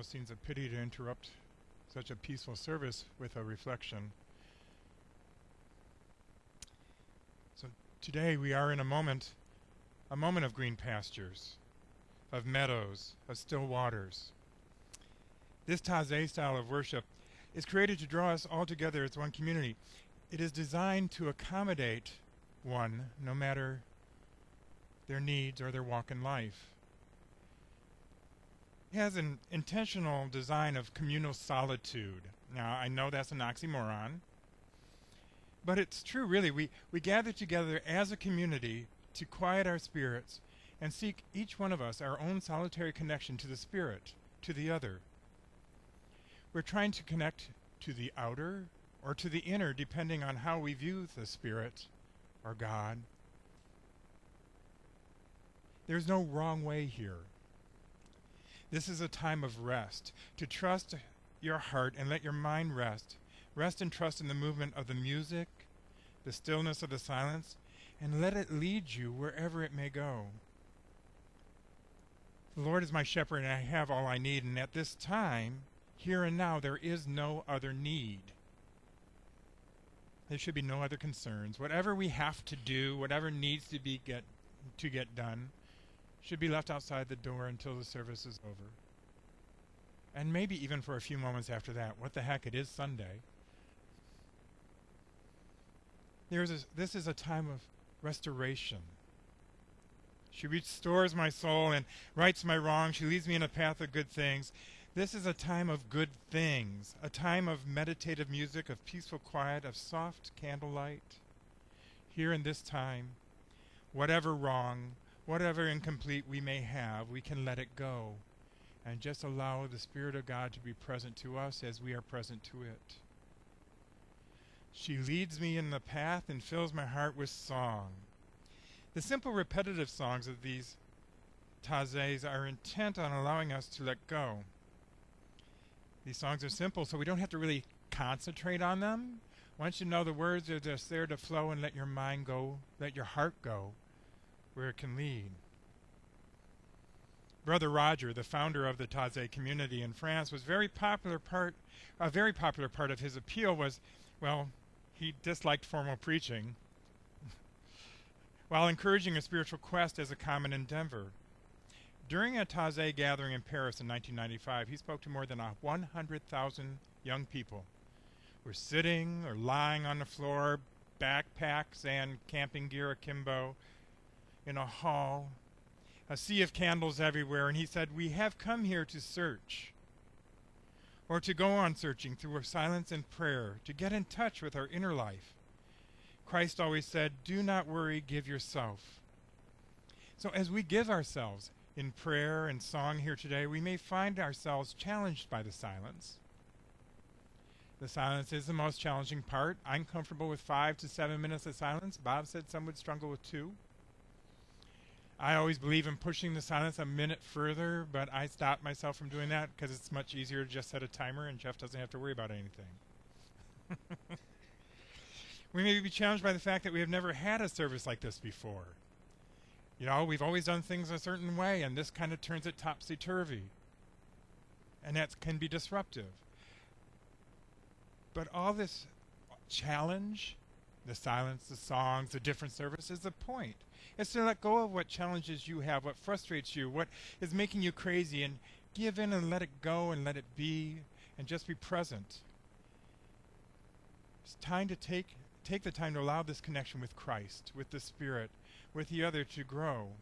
almost seems a pity to interrupt such a peaceful service with a reflection. So today we are in a moment of green pastures, of meadows, of still waters. This Taize style of worship is created to draw us all together as one community. It is designed to accommodate one, no matter their needs or their walk in life. It has an intentional design of communal solitude. Now, I know that's an oxymoron, but it's true, really. We gather together as a community to quiet our spirits and seek, each one of us, our own solitary connection to the Spirit, to the other. We're trying to connect to the outer or to the inner, depending on how we view the Spirit or God. There's no wrong way here. This is a time of rest, to trust your heart and let your mind rest. Rest and trust in the movement of the music, the stillness of the silence, and let it lead you wherever it may go. The Lord is my shepherd, and I have all I need, and at this time, here and now, there is no other need. There should be no other concerns. Whatever we have to do, whatever needs to get done, should be left outside the door until the service is over. And maybe even for a few moments after that. What the heck, it is Sunday. This is a time of restoration. She restores my soul and rights my wrongs. She leads me in a path of good things. This is a time of good things, a time of meditative music, of peaceful quiet, of soft candlelight. Here in this time, whatever wrong, whatever incomplete we may have, we can let it go and just allow the Spirit of God to be present to us as we are present to it. She leads me in the path and fills my heart with song. The simple repetitive songs of these Taizes are intent on allowing us to let go. These songs are simple, so we don't have to really concentrate on them. Once you know the words, are just there to flow and let your mind go, let your heart go where it can lead. Brother Roger, the founder of the Taize community in France, a very popular part of his appeal was, well, he disliked formal preaching while encouraging a spiritual quest as a common endeavor. During a Taize gathering in Paris in 1995, he spoke to more than 100,000 young people who were sitting or lying on the floor, backpacks and camping gear akimbo, in a hall, a sea of candles everywhere, and he said, "We have come here to search, or to go on searching through silence and prayer, to get in touch with our inner life." Christ always said, "Do not worry, give yourself." So as we give ourselves in prayer and song here today, we may find ourselves challenged by the silence. The silence is the most challenging part. I'm comfortable with 5 to 7 minutes of silence. Bob said some would struggle with 2. I always believe in pushing the silence a minute further, but I stop myself from doing that because it's much easier to just set a timer and Jeff doesn't have to worry about anything. We may be challenged by the fact that we have never had a service like this before. You know, we've always done things a certain way, and this kind of turns it topsy-turvy. And that can be disruptive. But all this challenge, the silence, the songs, the different services, is the point. It's to let go of what challenges you have, what frustrates you, what is making you crazy, and give in and let it go and let it be, and just be present. It's time to take the time to allow this connection with Christ, with the Spirit, with the other to grow,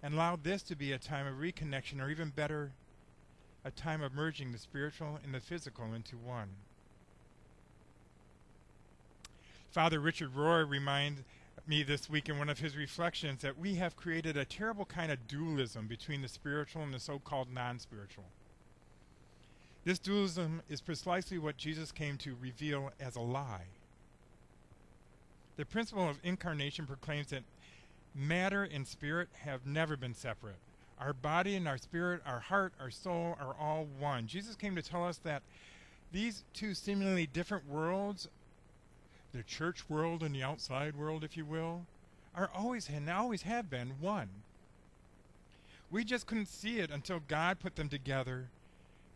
and allow this to be a time of reconnection, or even better, a time of merging the spiritual and the physical into one. Father Richard Rohr reminded me this week in one of his reflections that we have created a terrible kind of dualism between the spiritual and the so-called non-spiritual. This dualism is precisely what Jesus came to reveal as a lie. The principle of incarnation proclaims that matter and spirit have never been separate. Our body and our spirit, our heart, our soul are all one. Jesus came to tell us that these two seemingly different worlds, the church world and the outside world, if you will, are always and always have been one. We just couldn't see it until God put them together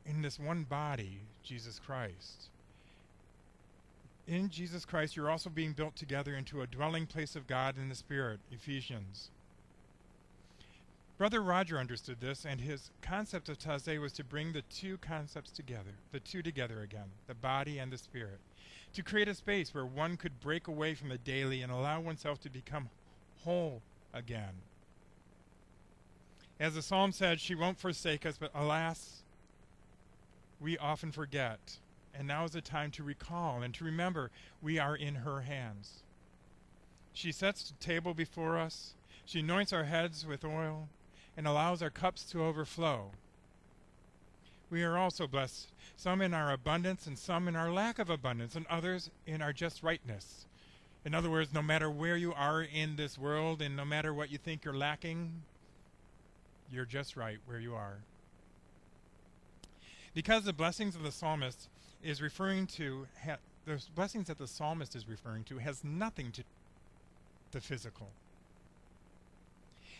in this one body, Jesus Christ. In Jesus Christ, you're also being built together into a dwelling place of God in the Spirit, Ephesians. Brother Roger understood this, and his concept of Taize was to bring the two concepts together, the two together again, the body and the spirit, to create a space where one could break away from the daily and allow oneself to become whole again. As the psalm said, she won't forsake us, but alas, we often forget. And now is the time to recall and to remember we are in her hands. She sets the table before us. She anoints our heads with oil and allows our cups to overflow. We are also blessed, some in our abundance and some in our lack of abundance, and others in our just rightness. In other words, no matter where you are in this world and no matter what you think you're lacking, you're just right where you are. Because the blessings of the psalmist is referring to, the blessings that the psalmist is referring to has nothing to the physical.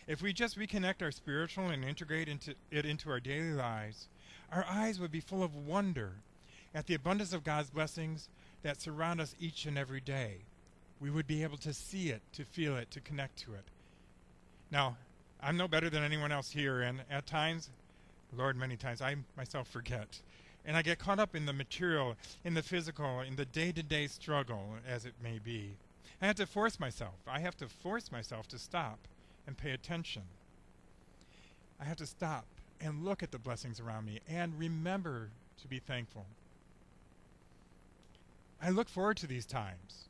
If we just reconnect our spiritual and integrate it into our daily lives, our eyes would be full of wonder at the abundance of God's blessings that surround us each and every day. We would be able to see it, to feel it, to connect to it. Now, I'm no better than anyone else here, and at times, Lord, many times, I myself forget. And I get caught up in the material, in the physical, in the day-to-day struggle, as it may be. I have to force myself. To stop and pay attention. I have to stop and look at the blessings around me and remember to be thankful. I look forward to these times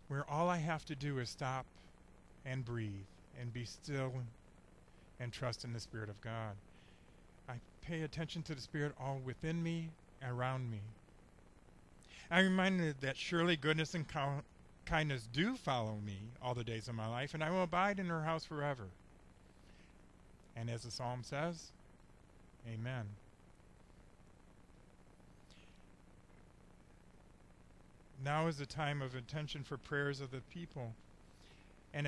where all I have to do is stop and breathe and be still and trust in the Spirit of God. I pay attention to the Spirit all within me and around me. I'm reminded that surely goodness and kindness do follow me all the days of my life, and I will abide in her house forever. And as the psalm says, amen. Now is the time of attention for prayers of the people.